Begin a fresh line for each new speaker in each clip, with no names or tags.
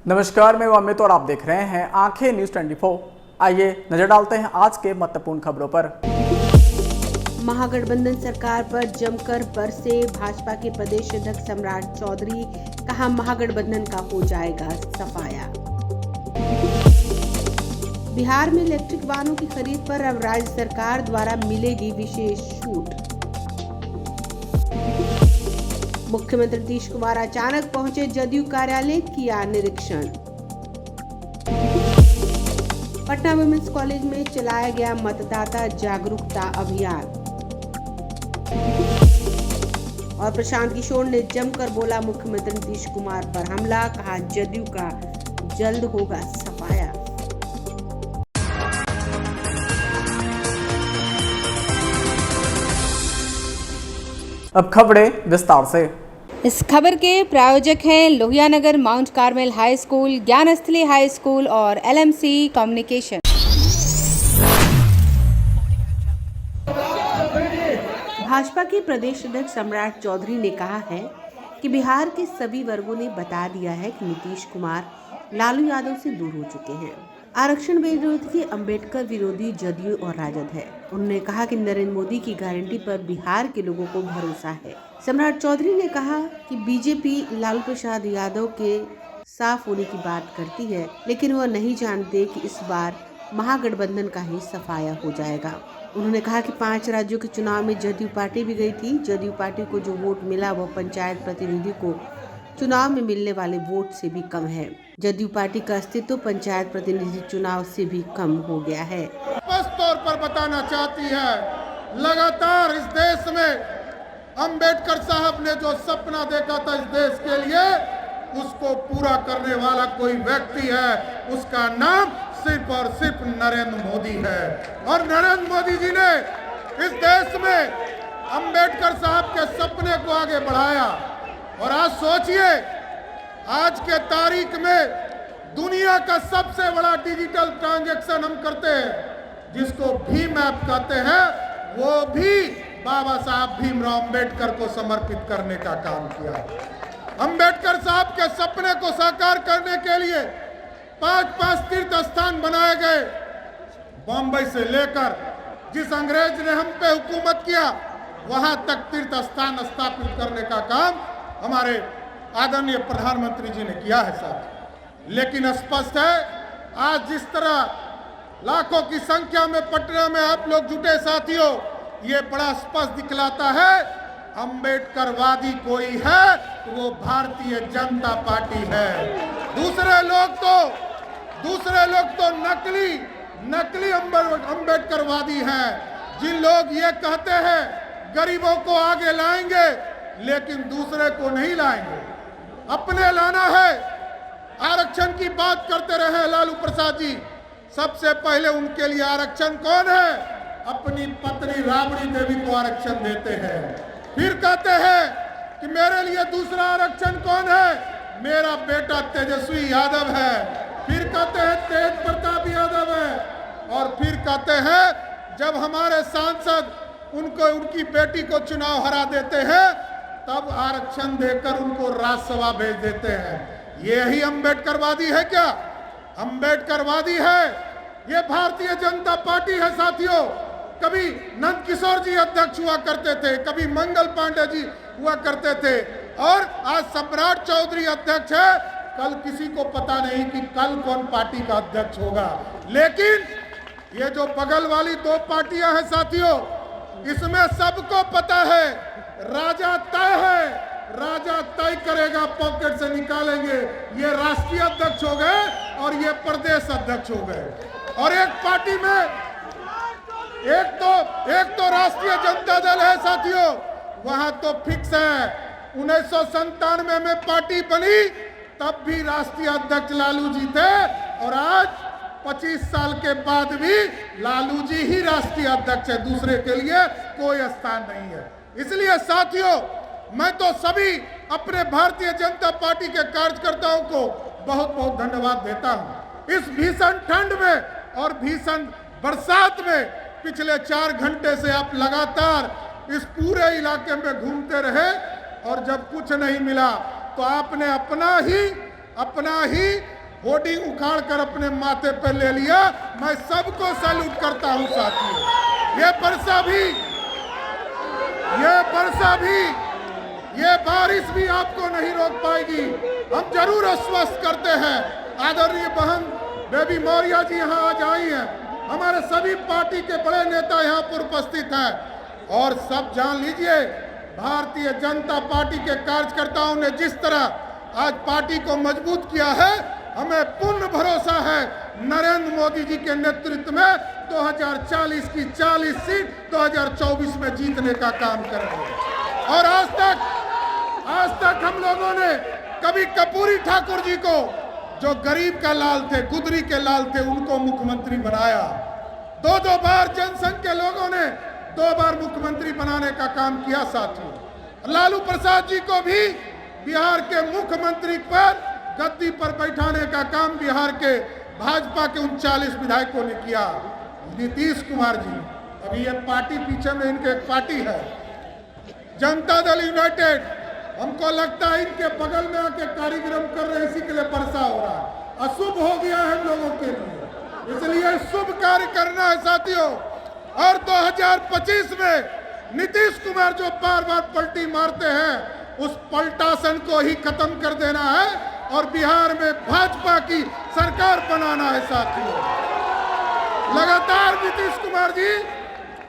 नमस्कार, मैं अमित और आप देख रहे हैं आंखें न्यूज 24। आइए नजर डालते हैं आज के महत्वपूर्ण खबरों पर।
महागठबंधन सरकार पर जमकर बरसे भाजपा के प्रदेश अध्यक्ष सम्राट चौधरी, कहा महागठबंधन का हो जाएगा सफाया। बिहार में इलेक्ट्रिक वाहनों की खरीद पर अब राज्य सरकार द्वारा मिलेगी विशेष छूट। मुख्यमंत्री नीतीश कुमार अचानक पहुंचे जदयू कार्यालय, किया निरीक्षण। पटना वुमेन्स कॉलेज में चलाया गया मतदाता जागरूकता अभियान। और प्रशांत किशोर ने जमकर बोला मुख्यमंत्री नीतीश कुमार पर हमला, कहा जदयू का जल्द होगा सफाया।
अब खबरें विस्तार से।
इस खबर के प्रायोजक हैं Lohia Nagar Mount Carmel high school, Gyansthali high school और LMC कम्युनिकेशन। भाजपा के प्रदेश अध्यक्ष सम्राट चौधरी ने कहा है कि बिहार के सभी वर्गों ने बता दिया है कि नीतीश कुमार लालू यादव से दूर हो चुके हैं। आरक्षण विरोधी, अंबेडकर विरोधी जदयू और राजद है। उन्होंने कहा कि नरेंद्र मोदी की गारंटी पर बिहार के लोगों को भरोसा है। सम्राट चौधरी ने कहा कि बीजेपी लालू प्रसाद यादव के साफ होने की बात करती है, लेकिन वह नहीं जानते कि इस बार महागठबंधन का ही सफाया हो जाएगा। उन्होंने कहा कि 5 राज्यों के चुनाव में जदयू पार्टी भी गई थी। जदयू पार्टी को जो वोट मिला वह पंचायत प्रतिनिधि को चुनाव में मिलने वाले वोट से भी कम है। जदयू पार्टी का अस्तित्व पंचायत प्रतिनिधि चुनाव से भी कम हो गया है।
स्पष्ट तौर पर बताना चाहती है, लगातार इस देश में अंबेडकर साहब ने जो सपना देखा था इस देश के लिए, उसको पूरा करने वाला कोई व्यक्ति है, उसका नाम सिर्फ और सिर्फ नरेंद्र मोदी है। और नरेंद्र मोदी जी ने इस देश में अंबेडकर साहब के सपने को आगे बढ़ाया। और आज सोचिए, आज के तारीख में दुनिया का सबसे बड़ा डिजिटल ट्रांजैक्शन हम करते हैं, जिसको भीम ऐप कहते हैं, वो भी बाबा साहब भीमराव अंबेडकर को समर्पित करने का काम किया। अंबेडकर साहब के सपने को साकार करने के लिए 5 तीर्थ स्थान बनाए गए। बॉम्बे से लेकर जिस अंग्रेज ने हम पे हुकूमत किया, वहां तक तीर्थ स्थान स्थापित करने का काम हमारे आदरणीय प्रधानमंत्री जी ने किया है साहब। लेकिन स्पष्ट है, आज जिस तरह लाखों की संख्या में पटना में आप लोग जुटे साथियों, ये बड़ा स्पष्ट दिखलाता है अंबेडकरवादी कोई है तो वो भारतीय जनता पार्टी है। दूसरे लोग तो नकली अंबेडकरवादी हैं, जिन लोग ये कहते हैं गरीबों को आगे लाएंगे लेकिन दूसरे को नहीं लाएंगे, अपने लाना है। आरक्षण की बात करते रहे लालू प्रसाद जी, सबसे पहले उनके लिए आरक्षण कौन है? अपनी पत्नी राबड़ी देवी को आरक्षण देते हैं। फिर कहते हैं कि मेरे लिए दूसरा आरक्षण कौन है? मेरा बेटा तेजस्वी यादव है। फिर कहते हैं तेज प्रताप यादव है। और फिर कहते हैं जब हमारे सांसद उनकी बेटी को चुनाव हरा देते हैं, तब आरक्षण देकर उनको राज्यसभा भेज देते हैं। यही अंबेडकरवादी है क्या? अंबेडकरवादी है ये भारतीय जनता पार्टी है साथियों। कभी नंद किशोर जी अध्यक्ष हुआ करते थे, कभी मंगल पांडे जी हुआ करते थे, और आज सम्राट चौधरी अध्यक्ष है। कल किसी को पता नहीं कि कल कौन पार्टी का अध्यक्ष होगा। लेकिन ये जो बगल वाली 2 पार्टियां हैं साथियों, इसमें सबको पता है राजा तय है, राजा तय करेगा, पॉकेट से निकालेंगे। ये राष्ट्रीय अध्यक्ष हो गए और ये प्रदेश अध्यक्ष हो गए। और एक पार्टी में एक तो राष्ट्रीय जनता दल है साथियों, वहां तो फिक्स है। 1997 में पार्टी बनी तब भी राष्ट्रीय अध्यक्ष लालू जी थे, और आज 25 साल के बाद भी लालू जी ही राष्ट्रीय अध्यक्ष है, दूसरे के लिए कोई स्थान नहीं है। इसलिए साथियों, मैं तो सभी अपने भारतीय जनता पार्टी के कार्यकर्ताओं को बहुत बहुत धन्यवाद देता हूं। इस भीषण ठंड में और भीषण बरसात में पिछले 4 घंटे से आप लगातार इस पूरे इलाके में घूमते रहे, और जब कुछ नहीं मिला तो आपने अपना ही अपना ही होर्डिंग उखाड़ कर अपने माथे पर ले लिया। मैं सबको सैल्यूट करता हूं साथियों। ये वर्षा भी, ये बारिश भी आपको नहीं रोक पाएगी। हम जरूर आश्वस्त करते हैं। आदरणीय बहन बेबी मौर्य जी यहाँ आज आई हैं। हमारे सभी पार्टी के बड़े नेता यहाँ पर उपस्थित हैं और सब जान लीजिए, भारतीय जनता पार्टी के कार्यकर्ताओं ने जिस तरह आज पार्टी को मजबूत किया है, हमें पूर्ण भरोसा है नरेंद्र मोदी जी के नेतृत्व में 2040 की 40 सीट 2024 में जीतने का काम करेंगे। और आज तक हम लोगों ने कभी कर्पूरी ठाकुर जी को, जो गरीब का लाल थे, गुदरी के लाल थे, उनको मुख्यमंत्री बनाया। दो बार जनसंघ के लोगों ने 2 बार मुख्यमंत्री बनाने का काम किया साथियों। लालू प्रसाद जी को भी बिहार के मुख्यमंत्री पर गद्दी पर बैठाने का काम बिहार के भाजपा के 39 विधायकों ने किया। नीतीश कुमार जी, अभी ये पार्टी पीछे में इनके एक पार्टी है जनता दल यूनाइटेड, हमको लगता है इनके बगल में आके कार्यक्रम कर रहे हैं, इसी के लिए वर्षा हो रहा है। अशुभ हो गया है हम लोगों के लिए, इसलिए शुभ कार्य करना है साथियों। और 2025 में नीतीश कुमार जो बार बार पलटी मारते हैं, उस पलटासन को ही खत्म कर देना है और बिहार में भाजपा की सरकार बनाना है साथियों। लगातार नीतीश कुमार जी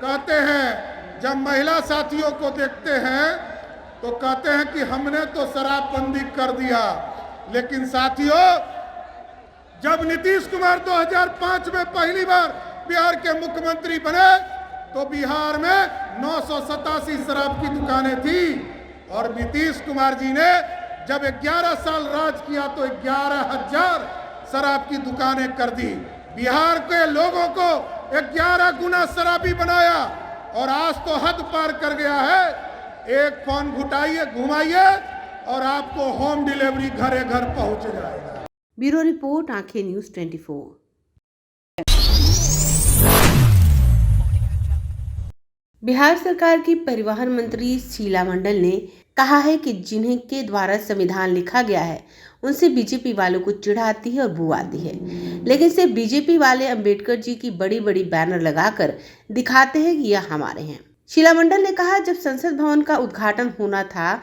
कहते हैं, जब महिला साथियों को देखते हैं तो कहते हैं कि हमने तो शराबबंदी कर दिया, लेकिन साथियों जब नीतीश कुमार 2005 में पहली बार बिहार के मुख्यमंत्री बने तो बिहार में 987 शराब की दुकानें थी और नीतीश कुमार जी ने जब 11 साल राज किया तो 11,000 शराब की दुकानें कर दी। बिहार के लोगों को 11 गुना शराबी बनाया और आज तो हद पार कर गया है। एक फोन घुमाइए और आपको होम डिलीवरी घरे घर पहुंच जाएगा।
ब्यूरो रिपोर्ट, आंखें न्यूज 24। बिहार सरकार की परिवहन मंत्री शीला मंडल ने कहा है कि जिन्हें के द्वारा संविधान लिखा गया है उनसे बीजेपी वालों को चिढ़ आती है और बू आती है, लेकिन सिर्फ बीजेपी वाले अंबेडकर जी की बड़ी बड़ी बैनर लगाकर दिखाते हैं कि यह हमारे हैं। शीला मंडल ने कहा, जब संसद भवन का उद्घाटन होना था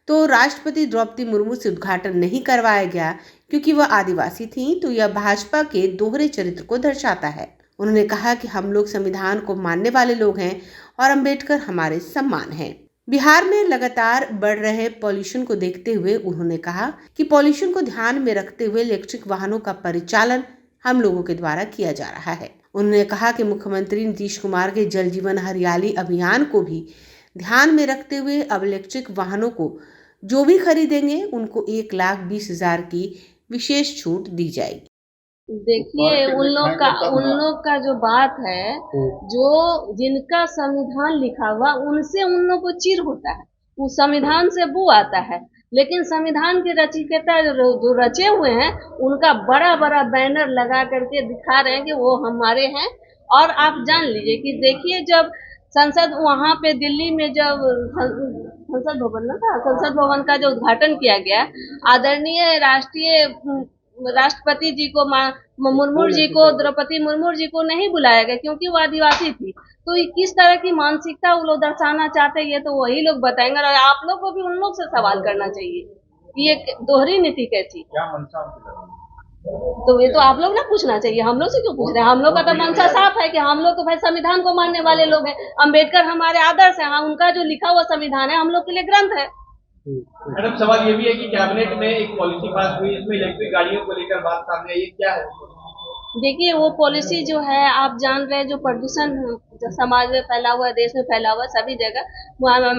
तो राष्ट्रपति द्रौपदी मुर्मू से उद्घाटन नहीं करवाया गया क्योंकि वह आदिवासी थीं, तो यह भाजपा के दोहरे चरित्र को दर्शाता है। उन्होंने कहा कि हम लोग संविधान को मानने वाले लोग हैं और अंबेडकर हमारे सम्मान हैं। बिहार में लगातार बढ़ रहे पॉल्यूशन को देखते हुए उन्होंने कहा कि पॉल्यूशन को ध्यान में रखते हुए इलेक्ट्रिक वाहनों का परिचालन हम लोगों के द्वारा किया जा रहा है। उन्होंने कहा कि मुख्यमंत्री नीतीश कुमार के जल जीवन हरियाली अभियान को भी ध्यान में रखते हुए अब इलेक्ट्रिक वाहनों को जो भी खरीदेंगे उनको 1,20,000 की विशेष छूट दी जाएगी।
देखिए, उन लोग का जो बात है, जो जिनका संविधान लिखा हुआ उनसे उन लोग को चिढ़ होता है, उस संविधान से बू आता है। लेकिन संविधान के रचयिता जो रचे हुए हैं उनका बड़ा बड़ा बैनर लगा करके दिखा रहे हैं कि वो हमारे हैं। और आप जान लीजिए कि देखिए, जब संसद वहाँ पे दिल्ली में जब संसद भवन का जो उद्घाटन किया गया, आदरणीय राष्ट्रपति जी को द्रौपदी मुर्मू जी को नहीं बुलाया गया क्योंकि वो आदिवासी थी। तो किस तरह की मानसिकता वो लोग दर्शाना चाहते हैं ये तो वही लोग बताएंगे। और आप लोग को भी उन लोग से सवाल करना चाहिए कि ये दोहरी नीति कैसी, क्या मंशा, तो ये तो आप लोग ना पूछना चाहिए, हम लोग से क्यों पूछ रहे हैं। हम लोग का तो मंशा साफ है कि हम लोग तो भाई संविधान को मानने वाले लोग हैं। अम्बेडकर हमारे आदर्श है, उनका जो लिखा हुआ संविधान है हम लोग के लिए ग्रंथ है।
मैडम, सवाल ये भी है कि कैबिनेट में एक पॉलिसी पास हुई, इसमें इलेक्ट्रिक गाड़ियों को लेकर बात सामने आई, ये क्या है?
देखिए, वो पॉलिसी जो है, आप जान रहे हैं, जो प्रदूषण जो समाज में फैला हुआ है, देश में फैला हुआ है, सभी जगह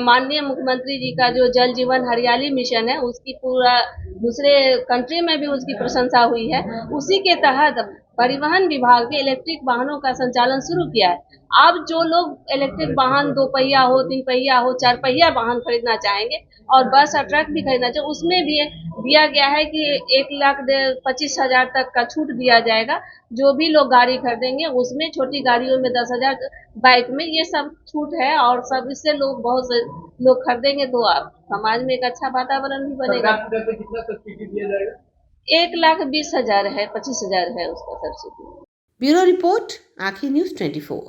माननीय मुख्यमंत्री जी का जो जल जीवन हरियाली मिशन है उसकी पूरा दूसरे कंट्री में भी उसकी प्रशंसा हुई है। उसी के तहत परिवहन विभाग ने इलेक्ट्रिक वाहनों का संचालन शुरू किया है। अब जो लोग इलेक्ट्रिक वाहन 2 पहिया हो, 3 पहिया हो, 4 पहिया वाहन खरीदना चाहेंगे और बस और ट्रक भी खरीदना चाहिए, उसमें भी दिया गया है कि 1,25,000 तक का छूट दिया जाएगा। जो भी लोग गाड़ी खरीदेंगे उसमें, छोटी गाड़ियों में 10,000, बाइक में ये सब छूट है और सब इससे लोग बहुत से लोग खरीदेंगे तो आप समाज में एक अच्छा वातावरण भी बनेगा।
कितना सब्सिडी दिया जाएगा?
1,20,000 है, 25,000 है उसका सब्सिडी।
ब्यूरो रिपोर्ट, आंखें न्यूज 24।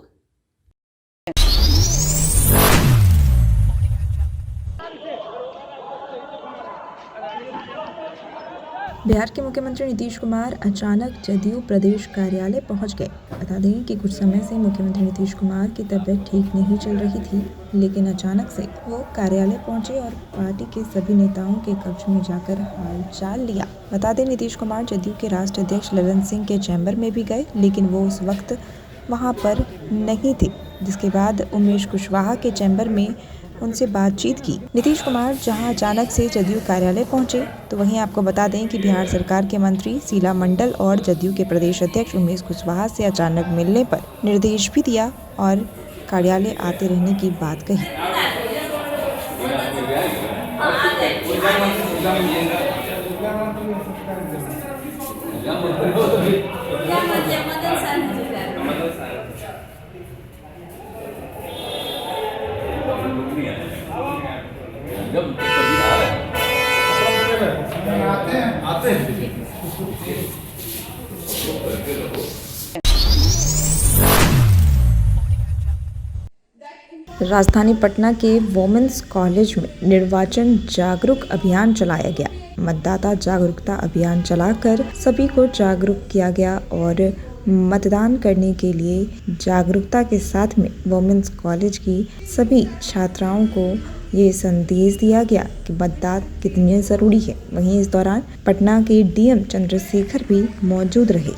बिहार के मुख्यमंत्री नीतीश कुमार अचानक जदयू प्रदेश कार्यालय पहुंच गए। बता दें कि कुछ समय से मुख्यमंत्री नीतीश कुमार की तबीयत ठीक नहीं चल रही थी, लेकिन अचानक से वो कार्यालय पहुंचे और पार्टी के सभी नेताओं के कक्ष में जाकर हालचाल लिया। बता दें नीतीश कुमार जदयू के राष्ट्रीय अध्यक्ष ललन सिंह के चैम्बर में भी गए, लेकिन वो उस वक्त वहाँ पर नहीं थे। जिसके बाद उमेश कुशवाहा के चैम्बर में उनसे बातचीत की। नीतीश कुमार जहां अचानक से जदयू कार्यालय पहुंचे, तो वहीं आपको बता दें कि बिहार सरकार के मंत्री शीला मंडल और जदयू के प्रदेश अध्यक्ष उमेश कुशवाहा से अचानक मिलने पर निर्देश भी दिया और कार्यालय आते रहने की बात कही। राजधानी पटना के वोमेंस कॉलेज में निर्वाचन जागरूक अभियान चलाया गया। मतदाता जागरूकता अभियान चलाकर सभी को जागरूक किया गया और मतदान करने के लिए जागरूकता के साथ में वोमेंस कॉलेज की सभी छात्राओं को ये संदेश दिया गया कि मतदान कितने ज़रूरी है। वहीं इस दौरान पटना के डीएम चंद्रशेखर भी मौजूद रहे।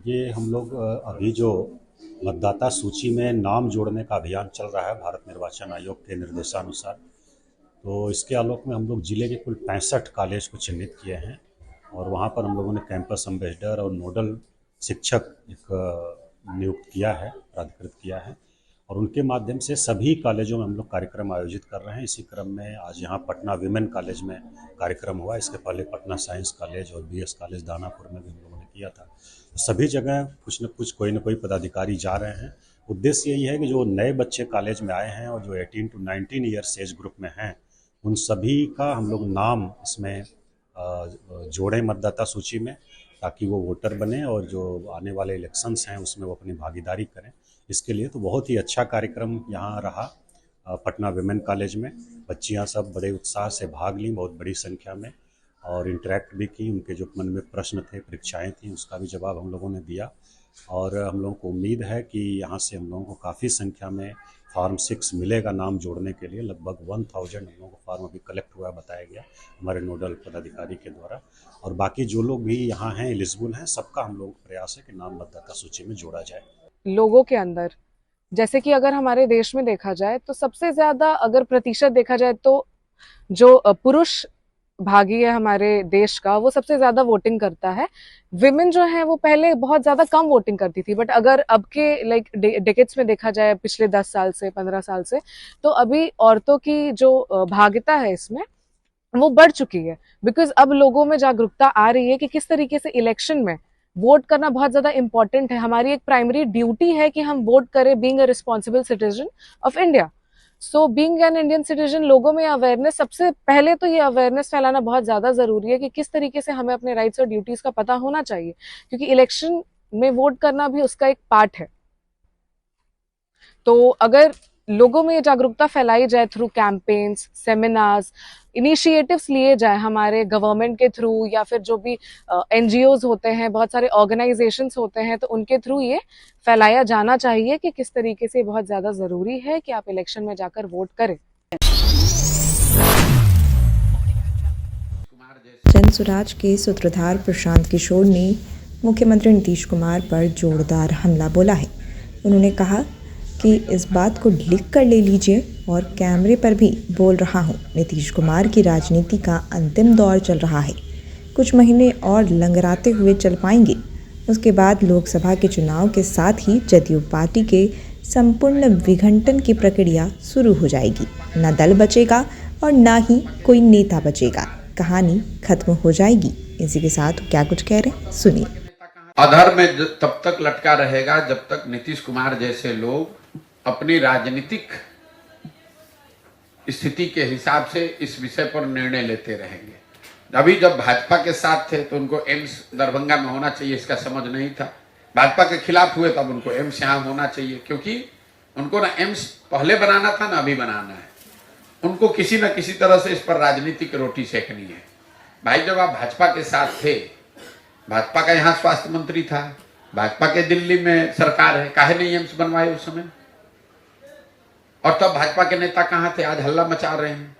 ये हम लोग अभी जो मतदाता सूची में नाम जोड़ने का अभियान चल रहा है भारत निर्वाचन आयोग के निर्देशानुसार, तो इसके आलोक में हम लोग जिले के कुल 65 कॉलेज को चिन्हित किए हैं और वहाँ पर हम लोगों ने कैंपस एम्बेसडर और नोडल शिक्षक एक नियुक्त किया है, प्राधिकृत किया है और उनके माध्यम से सभी कॉलेजों में हम लोग कार्यक्रम आयोजित कर रहे हैं। इसी क्रम में आज यहाँ पटना विमेन कॉलेज में कार्यक्रम हुआ। इसके पहले पटना साइंस कॉलेज और बीएस कॉलेज दानापुर में भी हम लोगों ने किया था। सभी जगह कुछ न कुछ कोई न कोई पदाधिकारी जा रहे हैं। उद्देश्य यही है कि जो नए बच्चे कॉलेज में आए हैं और जो 18 to 19 ईयर्स एज ग्रुप में हैं, उन सभी का हम लोग नाम इसमें जोड़ें मतदाता सूची में, ताकि वो वोटर बने और जो आने वाले इलेक्शंस हैं उसमें वो अपनी भागीदारी करें। इसके लिए तो बहुत ही अच्छा कार्यक्रम यहाँ रहा पटना विमेन कॉलेज में। बच्चियाँ सब बड़े उत्साह से भाग लीं, बहुत बड़ी संख्या में, और इंटरेक्ट भी की। उनके जो मन में प्रश्न थे, परीक्षाएं थी, उसका भी जवाब हम लोगों ने दिया और हम लोगों को उम्मीद है कि यहाँ से हम लोगों को काफ़ी संख्या में फॉर्म 6 मिलेगा नाम जोड़ने के लिए। लगभग 1000 हम लोगों को फॉर्म अभी कलेक्ट हुआ बताया गया हमारे नोडल पदाधिकारी के द्वारा। और बाकी जो लोग भी यहाँ हैं, एलिजिबल हैं, सबका हम लोगों का प्रयास है कि नाम मतदाता सूची में जोड़ा जाए।
लोगों के अंदर, जैसे कि अगर हमारे देश में देखा जाए तो सबसे ज्यादा अगर प्रतिशत देखा जाए तो जो पुरुष भागी है हमारे देश का, वो सबसे ज्यादा वोटिंग करता है। विमेन जो है वो पहले बहुत ज्यादा कम वोटिंग करती थी, बट अगर अब के डेकेड्स में देखा जाए, पिछले 10 साल से 15 साल से, तो अभी औरतों की जो भागीता है इसमें वो बढ़ चुकी है। बिकॉज अब लोगों में जागरूकता आ रही है कि किस तरीके से इलेक्शन में वोट करना बहुत ज्यादा इंपॉर्टेंट है। हमारी एक प्राइमरी ड्यूटी है कि हम वोट करें, being a responsible citizen of India. So being an Indian citizen, लोगों में अवेयरनेस, सबसे पहले तो ये अवेयरनेस फैलाना बहुत ज्यादा जरूरी है कि किस तरीके से हमें अपने राइट्स और ड्यूटीज का पता होना चाहिए, क्योंकि इलेक्शन में वोट करना भी उसका एक पार्ट है। तो अगर लोगों में ये जागरूकता फैलाई जाए थ्रू कैंपेन्स, सेमिनार्स, इनिशिएटिव्स लिए जाए हमारे गवर्नमेंट के थ्रू, या फिर जो भी एनजीओज होते हैं, बहुत सारे ऑर्गेनाइजेशंस होते हैं, तो उनके थ्रू ये फैलाया जाना चाहिए कि किस तरीके से बहुत ज्यादा जरूरी है कि आप इलेक्शन में जाकर वोट करें।
जन स्वराज के सूत्रधार प्रशांत किशोर ने मुख्यमंत्री नीतीश कुमार पर जोरदार हमला बोला है। उन्होंने कहा कि इस बात को लिख कर ले लीजिए और कैमरे पर भी बोल रहा हूँ, नीतीश कुमार की राजनीति का अंतिम दौर चल रहा है। कुछ महीने और लंगराते हुए चल पाएंगे। उसके बाद लोकसभा के चुनाव के साथ ही जदयू पार्टी के संपूर्ण विघटन की प्रक्रिया शुरू हो जाएगी। न दल बचेगा और न ही कोई नेता बचेगा। कहानी खत्म हो जाएगी। इसी के साथ क्या कुछ कह रहे हैं, सुनिए।
अधर में तब तक लटका रहेगा जब तक नीतीश कुमार जैसे लोग अपनी राजनीतिक स्थिति के हिसाब से इस विषय पर निर्णय लेते रहेंगे। अभी जब भाजपा के साथ थे तो उनको एम्स दरभंगा में होना चाहिए, इसका समझ नहीं था। भाजपा के खिलाफ हुए तब उनको एम्स यहाँ होना चाहिए, क्योंकि उनको ना एम्स पहले बनाना था ना अभी बनाना है। उनको किसी न किसी तरह से इस पर राजनीतिक रोटी सेकनी है। भाई जब आप भाजपा के साथ थे, भाजपा का यहाँ स्वास्थ्य मंत्री था, भाजपा के दिल्ली में सरकार है, काहे नहीं एम्स बनवाए उस समय? और तब भाजपा के नेता कहाँ थे? आज हल्ला मचा रहे हैं।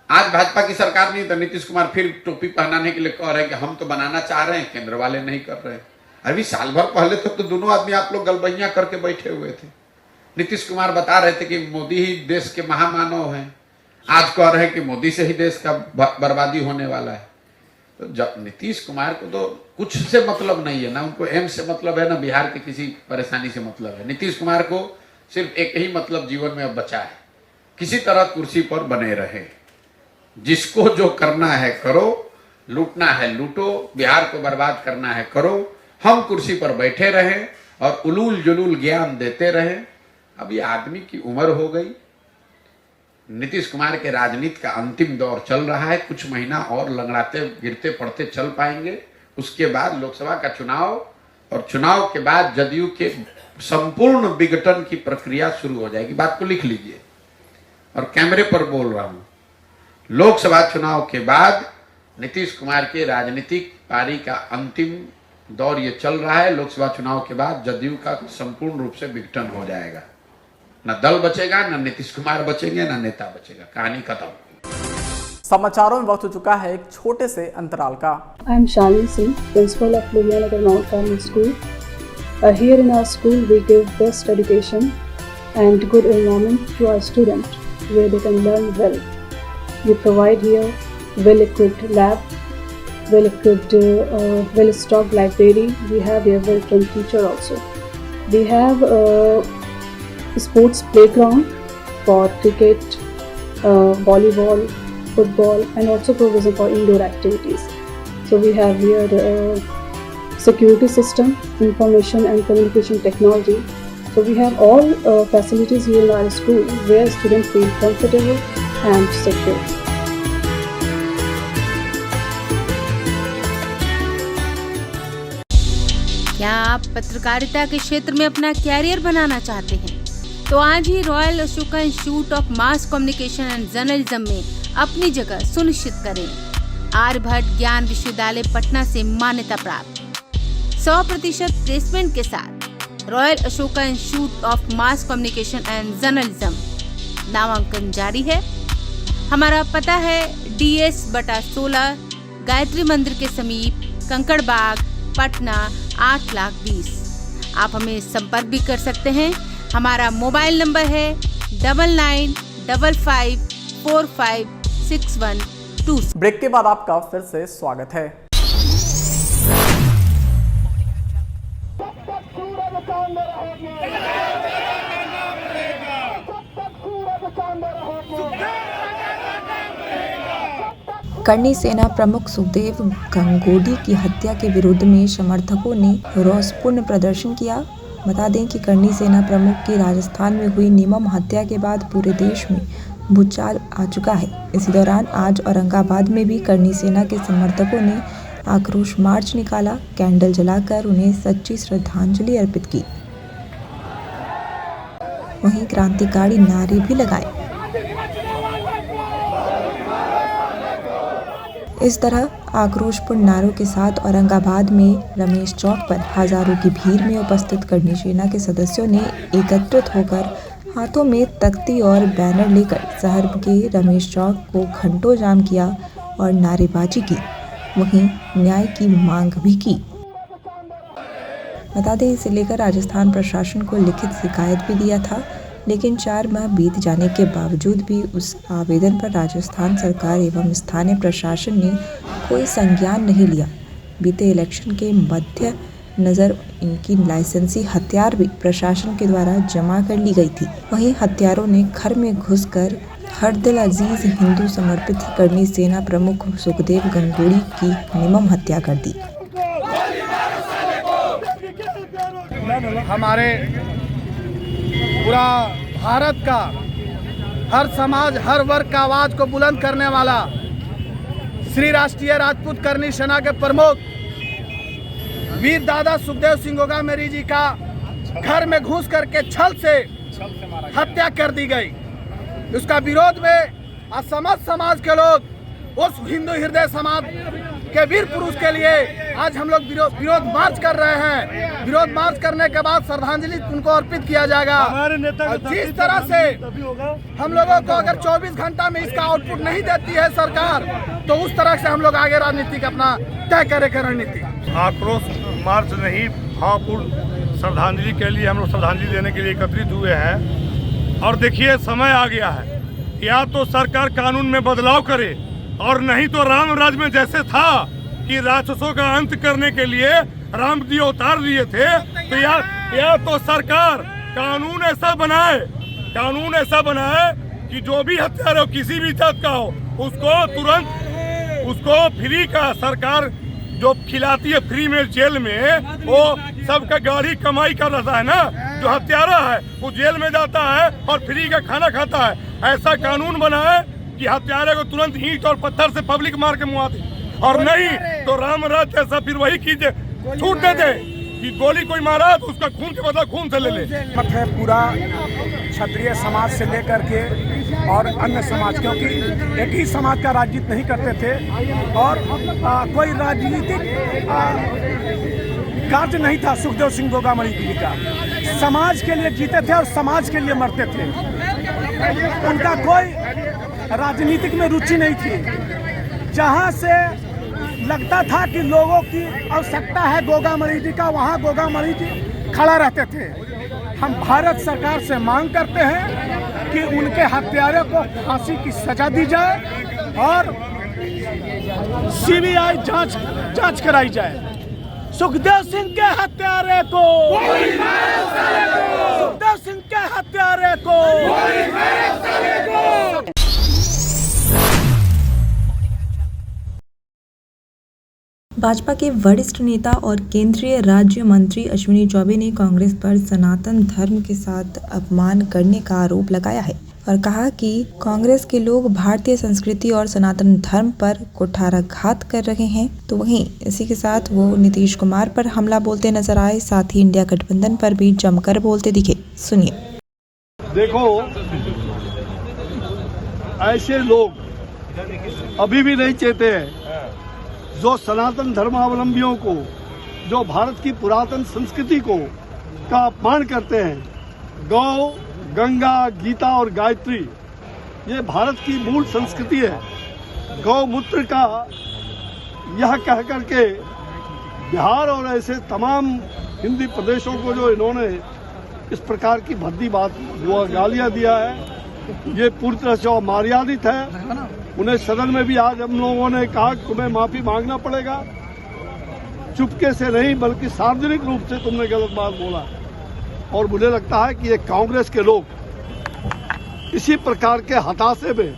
आज भाजपा की सरकार नहीं तो नीतीश कुमार फिर टोपी पहनाने के लिए कह रहे हैं कि हम तो बनाना चाह रहे हैं, केंद्र वाले नहीं कर रहे हैं। अभी साल भर पहले तो दोनों आदमी आप लोग गलबैया करके बैठे हुए थे। नीतीश कुमार बता रहे थे कि मोदी ही देश के महामानव हैं, आज कह रहे हैं कि मोदी से ही देश का बर्बादी होने वाला है। तो जब नीतीश कुमार को तो कुछ से मतलब नहीं है, ना उनको एम्स से मतलब है, ना बिहार की किसी परेशानी से मतलब है। नीतीश कुमार को सिर्फ एक ही मतलब जीवन में अब बचा है, किसी तरह कुर्सी पर बने रहे। जिसको जो करना है करो, लूटना है लूटो, बिहार को बर्बाद करना है करो, हम कुर्सी पर बैठे रहें और उलूल जुलूल ज्ञान देते रहें। अब ये आदमी की उम्र हो गई। नीतीश कुमार के राजनीति का अंतिम दौर चल रहा है, कुछ महीना और लंगड़ाते गिरते पड़ते चल पाएंगे। उसके बाद लोकसभा का चुनाव, और चुनाव के बाद जदयू के संपूर्ण विघटन की प्रक्रिया शुरू हो जाएगी। बात को लिख लीजिए और कैमरे पर बोल रहा हूं। लोकसभा चुनाव के बाद नीतीश कुमार के राजनीतिक पारी का अंतिम दौर ये चल रहा है। लोकसभा चुनाव के बाद जदयू का संपूर्ण रूप से विघटन हो जाएगा। न दल बचेगा, न नीतीश कुमार बचेंगे, न नेता बचेगा। कहानी खत्म।
समाचारों में वक्त हो चुका है एक छोटे से अंतराल का।
I am Shalini Singh, principal of Luhianagar Mount Carmel School. Here in our school, we give best education and good environment to our students, where they can learn well. We provide here well-equipped lab, well-equipped, well-stocked library. We have here well-trained teacher also. We have sports playground for cricket, volleyball, football, and also provision for indoor activities. So we have here security system, information and communication technology. So we have all facilities here in our school where students feel comfortable and secure.
क्या आप पत्रकारिता के क्षेत्र में अपना career बनाना चाहते हैं? तो आज ही royal Ashoka institute of mass communication and journalism में अपनी जगह सुनिश्चित करें। आर्यभट्ट ज्ञान विश्वविद्यालय पटना से मान्यता प्राप्त 100% प्लेसमेंट के साथ royal Ashoka institute of mass communication and journalism नामांकन जारी है। हमारा पता है DS/16 गायत्री मंदिर के समीप, कंकड़ बाग, पटना 8,20,000। आप हमें संपर्क भी कर सकते हैं। हमारा मोबाइल नंबर है 9955456126।
ब्रेक के बाद आपका फिर से स्वागत है।
करनी सेना प्रमुख सुखदेव गंगोडी की हत्या के विरोध में समर्थकों ने रोषपूर्ण प्रदर्शन किया। बता दें कि करनी सेना प्रमुख की राजस्थान में हुई निर्मम हत्या के बाद पूरे देश में भूचाल आ चुका है। इसी दौरान आज औरंगाबाद में भी करनी सेना के समर्थकों ने आक्रोश मार्च निकाला, कैंडल जलाकर उन्हें सच्ची श्रद्धांजलि अर्पित की। वहीं क्रांतिकारी नारे भी लगाए। इस तरह आक्रोशपूर्ण नारों के साथ औरंगाबाद में रमेश चौक पर हजारों की भीड़ में उपस्थित करनी सेना के सदस्यों ने एकत्रित होकर हाथों में तख्ती और बैनर लेकर शहर के रमेश चौक को घंटों जाम किया और नारेबाजी की। वहीं न्याय की मांग भी की। बता दें, इसे लेकर राजस्थान प्रशासन को लिखित शिकायत भी दिया था, लेकिन 4 माह बीत जाने के बावजूद भी उस आवेदन पर राजस्थान सरकार एवं स्थानीय प्रशासन ने कोई संज्ञान नहीं लिया। बीते इलेक्शन के मध्य नज़र इनकी लाइसेंसी हथियार भी प्रशासन के द्वारा जमा कर ली गई थी। वहीं हत्यारों ने घर में घुसकर हर दिल अजीज हिंदू समर्पित करनी सेना प्रमुख सुखदेव गंगोडी की निर्मम हत्या कर दी।
हमारे पूरा भारत का
हर समाज हर वर्ग का आवाज को बुलंद करने वाला श्री राष्ट्रीय राजपूत करनी सेना के प्रमुख वीर दादा सुखदेव सिंह गोगामेरी जी का घर में घुस करके छल से हत्या कर दी गई। उसका विरोध में असमर्थ समाज के लोग उस हिंदू हृदय समाज के वीर पुरुष के लिए आज हम लोग विरोध मार्च कर रहे हैं। विरोध मार्च करने के बाद श्रद्धांजलि उनको अर्पित किया जाएगा। जिस तरह से हम लोगों को अगर 24 घंटा में इसका आउटपुट नहीं देती है सरकार, तो उस तरह से हम लोग आगे राजनीति का अपना तय करेंगे रणनीति।
आक्रोश मार्च नहीं, भावपूर्ण श्रद्धांजलि के लिए हम लोग श्रद्धांजलि देने के लिए एकत्रित हुए हैं। और देखिए, समय आ गया है, या तो सरकार कानून में बदलाव करे और नहीं तो राम राज्य में जैसे था कि राक्षसों का अंत करने के लिए राम जी अवतार लिए थे, तो या तो सरकार कानून ऐसा बनाए कि जो भी हत्यारा हो, किसी भी जात का हो, उसको तुरंत उसको फ्री का सरकार जो खिलाती है फ्री में जेल में, वो सबका गाड़ी कमाई कर रहा है ना। जो हत्यारा है वो जेल में जाता है और फ्री का खाना खाता है। ऐसा कानून बनाए कि हत्यारे को तुरंत ईंट और पत्थर से पब्लिक मार के मुआ दे, और नहीं तो राम राज जैसा फिर वही कीजिए, छूट दे दे कि गोली कोई मारा तो उसका खून के बदला खून से ले ले।
मत है पूरा क्षत्रिय समाज से लेकर के और अन्य समाज, क्योंकि एक ही समाज का राजनीति नहीं करते थे और कोई राजनीतिक कार्य नहीं था सुखदेव सिंह गोगामरी जी का। समाज के लिए जीते थे और समाज के लिए मरते थे। उनका कोई राजनीतिक में रुचि नहीं थी। जहां से लगता था कि लोगों की आवश्यकता है गोगामरी जी का, वहां गोगामरी जी खड़ा रहते थे। हम भारत सरकार से मांग करते हैं कि उनके हत्यारे को फांसी की सजा दी जाए और सीबीआई जांच कराई जाए। सुखदेव सिंह के हत्यारे को, सुखदेव सिंह के हत्यारे को।
भाजपा के वरिष्ठ नेता और केंद्रीय राज्य मंत्री अश्विनी चौबे ने कांग्रेस पर सनातन धर्म के साथ अपमान करने का आरोप लगाया है और कहा कि कांग्रेस के लोग भारतीय संस्कृति और सनातन धर्म पर कुठाराघात कर रहे हैं। तो वहीं इसी के साथ वो नीतीश कुमार पर हमला बोलते नजर आए, साथ ही इंडिया गठबंधन पर भी जमकर बोलते दिखे। सुनिए।
देखो, ऐसे लोग अभी भी नहीं चेते हैं जो सनातन धर्मावलंबियों को, जो भारत की पुरातन संस्कृति को का अपमान करते हैं। गौ, गंगा, गीता और गायत्री ये भारत की मूल संस्कृति है। गौमूत्र का यह कह करके बिहार और ऐसे तमाम हिंदी प्रदेशों को जो इन्होंने इस प्रकार की भद्दी बात गालियां दिया है, ये पूरी तरह से अमर्यादित है। उन्हें सदन में भी आज हम लोगों ने कहा कि तुम्हें माफी मांगना पड़ेगा। चुपके से नहीं बल्कि सार्वजनिक रूप से तुमने गलत बात बोला। और मुझे लगता है कि ये कांग्रेस के लोग इसी प्रकार के हताशे में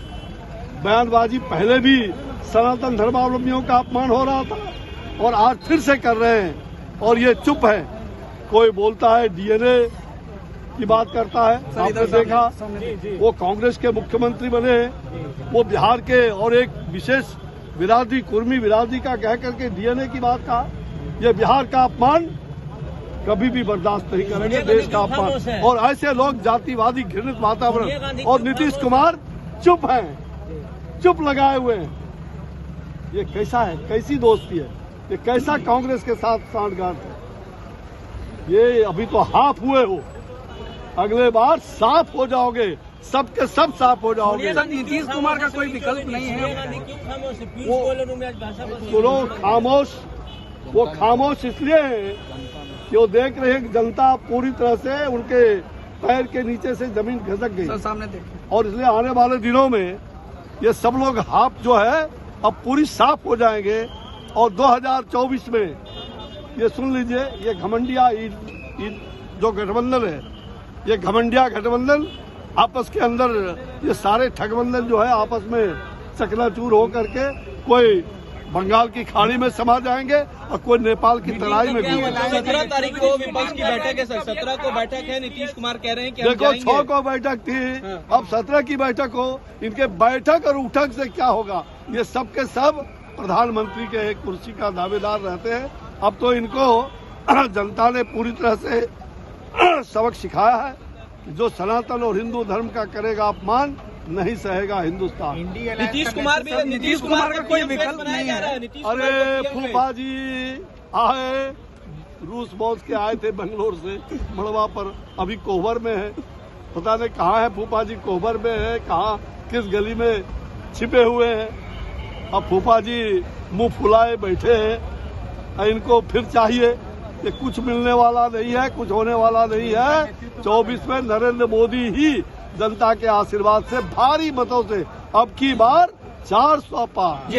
बयानबाजी, पहले भी सनातन धर्मावलंबियों का अपमान हो रहा था और आज फिर से कर रहे हैं और ये चुप है। कोई बोलता है डीएनए की बात करता है, आपने देखा वो कांग्रेस के मुख्यमंत्री बने हैं, वो बिहार के और एक विशेष बिरादरी, कुर्मी बिरादरी का कह करके डीएनए की बात कहा। ये बिहार का अपमान कभी भी बर्दाश्त नहीं करेंगे, देश का अपमान। और ऐसे लोग जातिवादी घृणित वातावरण, और नीतीश कुमार चुप हैं, चुप लगाए हुए हैं। ये कैसा है, कैसी दोस्ती है, ये कैसा कांग्रेस के साथ सांठगांठ है। ये अभी तो हाफ हुए हो, अगले बार साफ हो जाओगे, सबके सब साफ हो जाओगे।
नीतीश कुमार का कोई विकल्प नहीं है।
वो खामोश इसलिए है कि वो देख रहे हैं कि जनता पूरी तरह से उनके पैर के नीचे से जमीन खिसक गई।
सामने देखिए।
और इसलिए आने वाले दिनों में ये सब लोग हाफ जो है अब पूरी साफ हो जाएंगे। और 2024 में ये सुन लीजिए, ये घमंडिया जो गठबंधन है, ये घमंडिया गठबंधन आपस के अंदर ये सारे ठगबंधन जो है आपस में चकनाचूर हो करके कोई बंगाल की खाड़ी में समा जाएंगे और कोई नेपाल की तराई में भी।
17 तारीख को विपक्ष की बैठक है सर, 17 को बैठक है, नीतीश कुमार कह रहे हैं कि
देखो 6 को बैठक थी, अब 17 की बैठक हो। इनके बैठक और उठक से क्या होगा? ये सब के सब प्रधानमंत्री के एक कुर्सी का दावेदार रहते हैं। अब तो इनको जनता ने पूरी तरह से सबक सिखाया है, जो सनातन और हिंदू धर्म का करेगा अपमान नहीं सहेगा हिंदुस्तान।
नीतीश कुमार का कोई विकल्प नहीं है।
अरे फूफा जी आए, रूस बॉस के आए थे बेंगलोर से मड़वा पर, अभी कोहबर में है, पता नहीं कहाँ है फूफा जी, कोहबर में है कहाँ, किस गली में छिपे हुए हैं। अब फूफा जी मुंह फुलाए बैठे हैं। इनको फिर चाहिए कि कुछ मिलने वाला नहीं है, कुछ होने वाला नहीं है। 24 में नरेंद्र मोदी ही जनता के आशीर्वाद से भारी मतों से अब की बार 400 पार।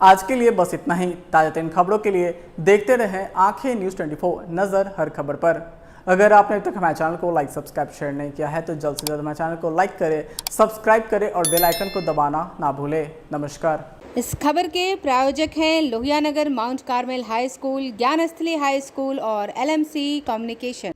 आज के लिए बस इतना ही। ताजा तरीन खबरों के लिए देखते रहें आंखें न्यूज़ 24, नजर हर खबर पर। अगर आपने अभी तक हमारे चैनल को लाइक, सब्सक्राइब, शेयर नहीं किया है तो जल्द से जल्द हमारे चैनल को लाइक करें, सब्सक्राइब करें और बेल आइकन को दबाना ना भूलें। नमस्कार।
इस खबर के प्रायोजक हैं Lohianagar mount Carmel high school, Gyansthali high school और LMC कम्युनिकेशन।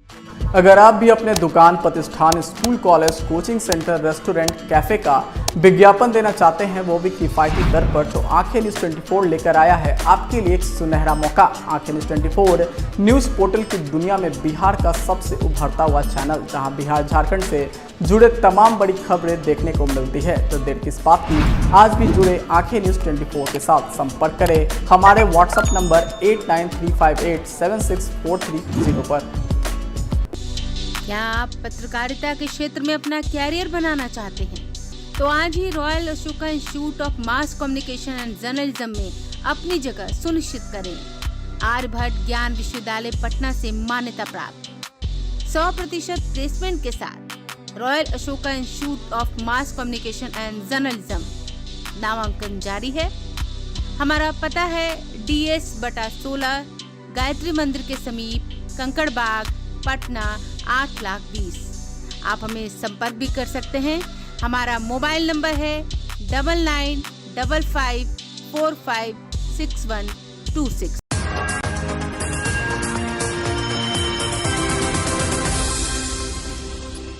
अगर आप भी अपने दुकान, प्रतिष्ठान, school, college, coaching centre, restaurant, cafe का विज्ञापन देना चाहते हैं, वो भी किफायती दर पर, तो आंखें न्यूज़ 24 लेकर आया है आपके लिए एक सुनहरा मौका। आंखें न्यूज़ 24 न्यूज़ पोर्टल की दुनिया में बिहार का सबसे उभरता हुआ चैनल, जहां बिहार झारखंड से जुड़े तमाम बड़ी खबरें देखने को मिलती है। तो देर किस बात की, आज भी जुड़े आंखें न्यूज़ 24 के साथ। संपर्क करें हमारे व्हाट्सएप नंबर 8935876430 पर।
क्या आप पत्रकारिता के क्षेत्र में अपना कैरियर बनाना चाहते हैं? तो आज ही royal Ashoka institute of mass communication and journalism में अपनी जगह सुनिश्चित करें। आर्यभट्ट ज्ञान विश्वविद्यालय पटना से मान्यता प्राप्त 100% प्लेसमेंट के साथ royal Ashoka institute of mass communication and journalism नामांकन जारी है। हमारा पता है DS/16 गायत्री मंदिर के समीप, कंकड़ बाग, पटना 8,20,000। आप हमें संपर्क भी कर सकते हैं। हमारा मोबाइल नंबर है 9955456126।